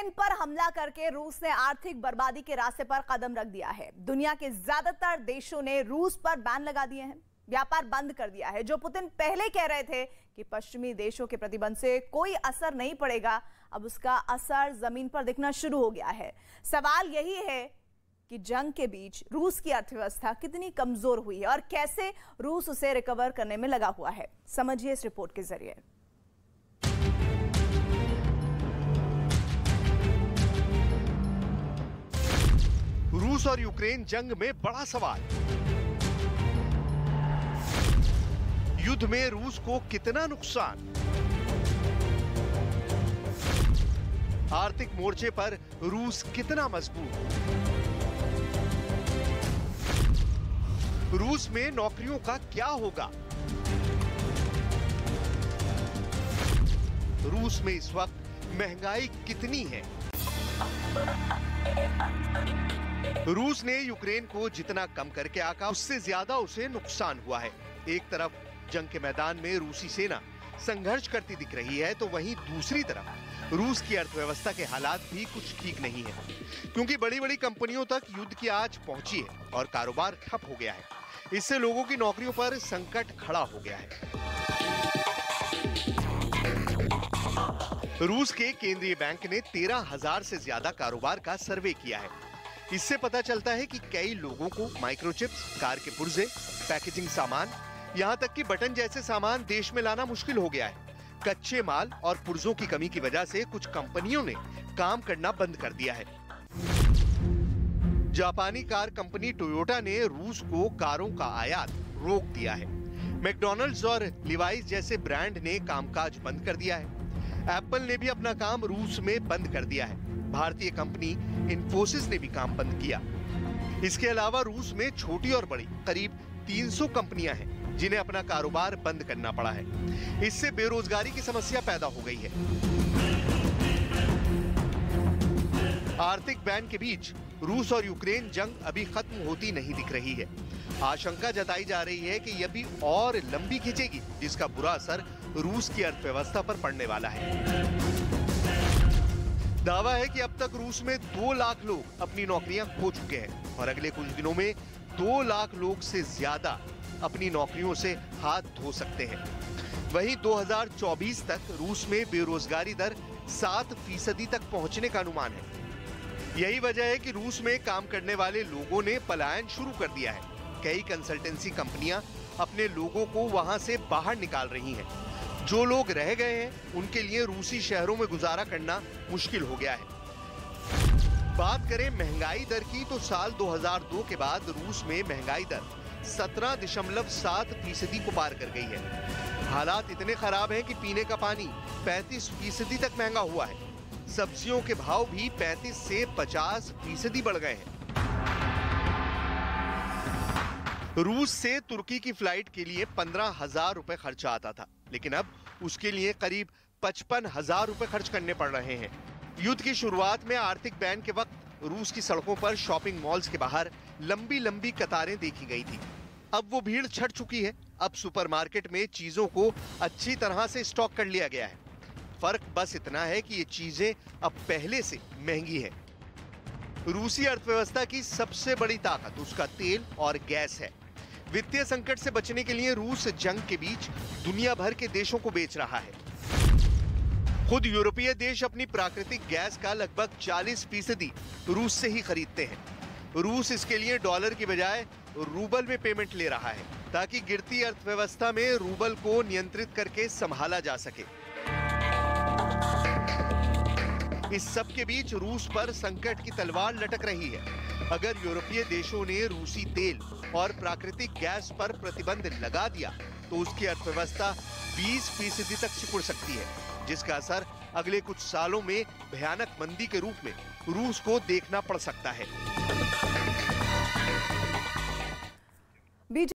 Ukraine पर हमला करके रूस ने आर्थिक बर्बादी के रास्ते पर कदम रख दिया है। दुनिया के ज्यादातर देशों ने रूस पर बैन लगा दिए हैं, व्यापार बंद कर दिया है। जो पुतिन पहले कह रहे थे कि पश्चिमी देशों के प्रतिबंध से कोई असर नहीं पड़ेगा, अब उसका असर जमीन पर दिखना शुरू हो गया है। सवाल यही है कि जंग के बीच रूस की अर्थव्यवस्था कितनी कमजोर हुई है और कैसे रूस उसे रिकवर करने में लगा हुआ है। समझिए इस रिपोर्ट के जरिए। रूस और यूक्रेन जंग में बड़ा सवाल। युद्ध में रूस को कितना नुकसान? आर्थिक मोर्चे पर रूस कितना मजबूत? रूस में नौकरियों का क्या होगा? रूस में इस वक्त महंगाई कितनी है? रूस ने यूक्रेन को जितना कम करके आका, उससे ज्यादा उसे नुकसान हुआ है। एक तरफ जंग के मैदान में रूसी सेना संघर्ष करती दिख रही है, तो वहीं दूसरी तरफ रूस की अर्थव्यवस्था के हालात भी कुछ ठीक नहीं है, क्योंकि बड़ी बड़ी कंपनियों तक युद्ध की आंच पहुंची है और कारोबार ठप हो गया है। इससे लोगों की नौकरियों पर संकट खड़ा हो गया है। रूस के केंद्रीय बैंक ने 13,000 से ज्यादा कारोबार का सर्वे किया है। इससे पता चलता है कि कई लोगों को माइक्रोचिप्स, कार के पुर्जे, पैकेजिंग सामान, यहाँ तक कि बटन जैसे सामान देश में लाना मुश्किल हो गया है। कच्चे माल और पुर्जों की कमी की वजह से कुछ कंपनियों ने काम करना बंद कर दिया है। जापानी कार कंपनी टोयोटा ने रूस को कारों का आयात रोक दिया है। मैकडॉनल्ड्स और लिवाइस जैसे ब्रांड ने कामकाज बंद कर दिया है। एप्पल ने भी अपना काम रूस में बंद कर दिया है। भारतीय कंपनी इन्फोसिस ने भी काम बंद किया। इसके अलावा रूस में छोटी और बड़ी करीब 300 कंपनियां हैं जिन्हें अपना कारोबार बंद करना पड़ा है। इससे बेरोजगारी की समस्या पैदा हो गई है। आर्थिक बैन के बीच रूस और यूक्रेन जंग अभी खत्म होती नहीं दिख रही है। आशंका जताई जा रही है कि यह भी और लंबी खिंचेगी, जिसका बुरा असर रूस की अर्थव्यवस्था पर पड़ने वाला है। दावा है कि अब तक रूस में 2 लाख लोग अपनी नौकरियां खो चुके हैं और अगले कुछ दिनों में 2 लाख लोग से ज्यादा अपनी नौकरियों से हाथ धो सकते हैं। वहीं 2024 तक रूस में बेरोजगारी दर 7% तक पहुंचने का अनुमान है। यही वजह है कि रूस में काम करने वाले लोगों ने पलायन शुरू कर दिया है। कई कंसल्टेंसी कंपनियां अपने लोगों को वहां से बाहर निकाल रही हैं। जो लोग रह गए हैं उनके लिए रूसी शहरों में गुजारा करना मुश्किल हो गया है। बात करें महंगाई दर की, तो साल 2002 के बाद रूस में महंगाई दर 17.7% को पार कर गई है। हालात इतने खराब हैं कि पीने का पानी 35% तक महंगा हुआ है। सब्जियों के भाव भी 35 से 50% बढ़ गए हैं। रूस से तुर्की की फ्लाइट के लिए 15,000 रुपए खर्चा आता था, लेकिन अब उसके लिए करीब 55,000 रुपए खर्च करने पड़ रहे हैं। युद्ध की शुरुआत में आर्थिक बैन के वक्त रूस की सड़कों पर शॉपिंग मॉल्स के बाहर लंबी लंबी कतारें देखी गई थी। अब वो भीड़ छट चुकी है। अब सुपरमार्केट में चीजों को अच्छी तरह से स्टॉक कर लिया गया है। फर्क बस इतना है कि ये चीजें अब पहले से महंगी हैं। रूसी अर्थव्यवस्था की सबसे बड़ी ताकत उसका तेल और गैस है। वित्तीय संकट से बचने के लिए रूस जंग के बीच दुनिया भर के देशों को बेच रहा है। खुद यूरोपीय देश अपनी प्राकृतिक गैस का लगभग 40% रूस से ही खरीदते हैं। रूस इसके लिए डॉलर की बजाय रूबल में पेमेंट ले रहा है, ताकि गिरती अर्थव्यवस्था में रूबल को नियंत्रित करके संभाला जा सके। इस सब के बीच रूस पर संकट की तलवार लटक रही है। अगर यूरोपीय देशों ने रूसी तेल और प्राकृतिक गैस पर प्रतिबंध लगा दिया, तो उसकी अर्थव्यवस्था 20% तक सिकुड़ सकती है, जिसका असर अगले कुछ सालों में भयानक मंदी के रूप में रूस को देखना पड़ सकता है।